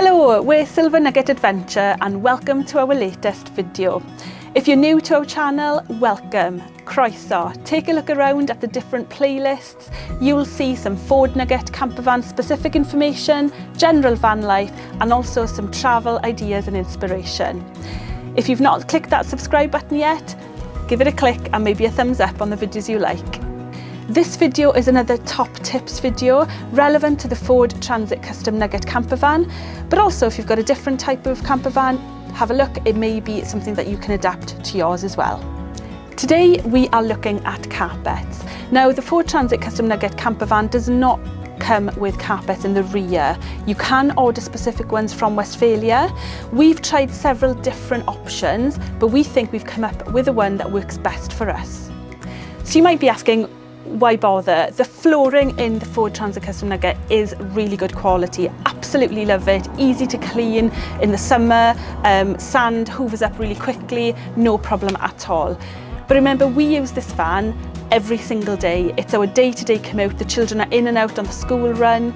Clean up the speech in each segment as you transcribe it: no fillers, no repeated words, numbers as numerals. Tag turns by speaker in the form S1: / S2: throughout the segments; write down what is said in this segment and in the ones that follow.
S1: Hello, we're Silver Nugget Adventure and welcome to our latest video. If you're new to our channel, welcome, croeso. Take a look around at the different playlists. You'll see some Ford Nugget campervan specific information, general van life and also some travel ideas and inspiration. If you've not clicked that subscribe button yet, give it a click and maybe a thumbs up on the videos you like. This video is another top tips video relevant to the Ford Transit Custom Nugget campervan, but also if you've got a different type of campervan, have a look, it may be something that you can adapt to yours as well. Today we are looking at carpets. Now the Ford Transit Custom Nugget campervan does not come with carpets in the rear. You can order specific ones from Westphalia. We've tried several different options, but we think we've come up with the one that works best for us. So you might be asking, why bother? The flooring in the Ford Transit Custom Nugget is really good quality. Absolutely love it. Easy to clean in the summer. Sand hoovers up really quickly. No problem at all. But remember, we use this van every single day. It's our day-to-day commute. The children are in and out on the school run.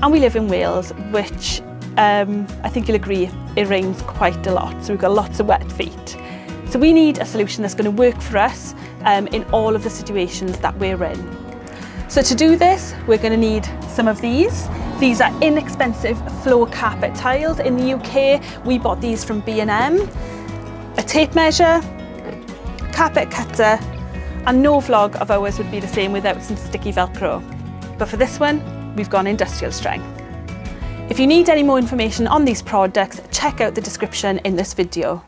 S1: And we live in Wales, which I think you'll agree, it rains quite a lot. So we've got lots of wet feet. So we need a solution that's going to work for us in all of the situations that we're in. So to do this, we're going to need some of these. These are inexpensive floor carpet tiles in the UK. We bought these from B&M. A tape measure, carpet cutter, and no vlog of ours would be the same without some sticky Velcro. But for this one, we've gone industrial strength. If you need any more information on these products, check out the description in this video.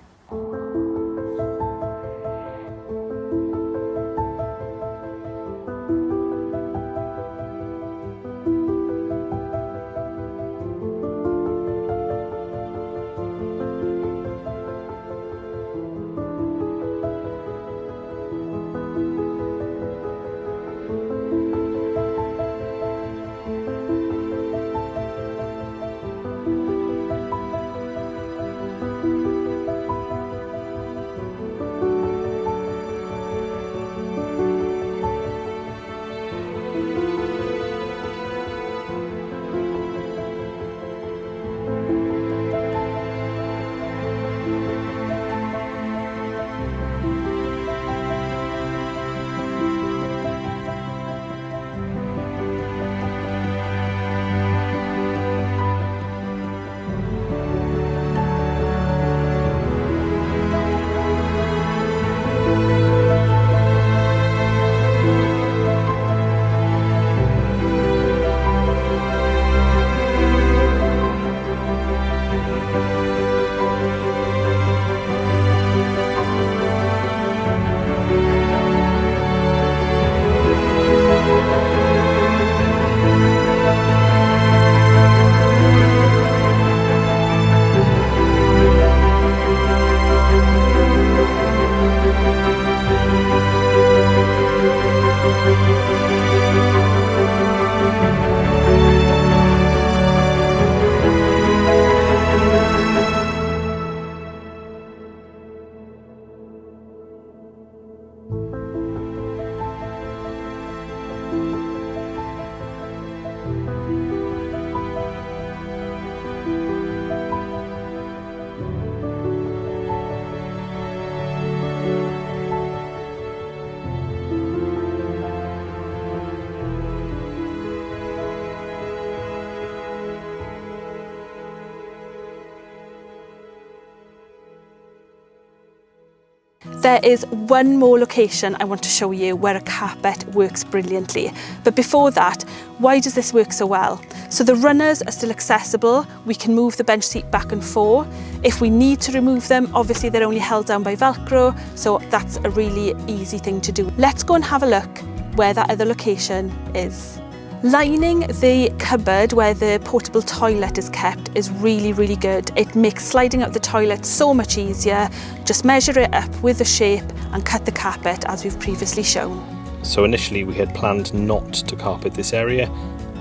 S1: There is one more location I want to show you where a carpet works brilliantly. But before that, why does this work so well? So the runners are still accessible. We can move the bench seat back and forth. If we need to remove them, obviously they're only held down by Velcro, so that's a really easy thing to do. Let's go and have a look where that other location is. Lining the cupboard where the portable toilet is kept is really, really good. It makes sliding up the toilet so much easier. Just measure it up with the shape and cut the carpet as we've previously shown.
S2: So initially we had planned not to carpet this area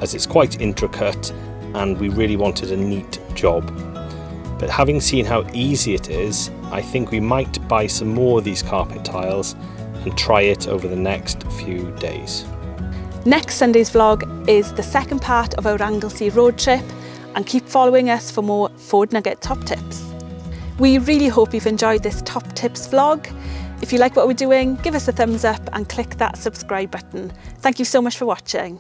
S2: as it's quite intricate and we really wanted a neat job. But having seen how easy it is, I think we might buy some more of these carpet tiles and try it over the next few days.
S1: Next Sunday's vlog is the second part of our Anglesey road trip, and keep following us for more Ford Nugget top tips. We really hope you've enjoyed this top tips vlog. If you like what we're doing, give us a thumbs up and click that subscribe button. Thank you so much for watching.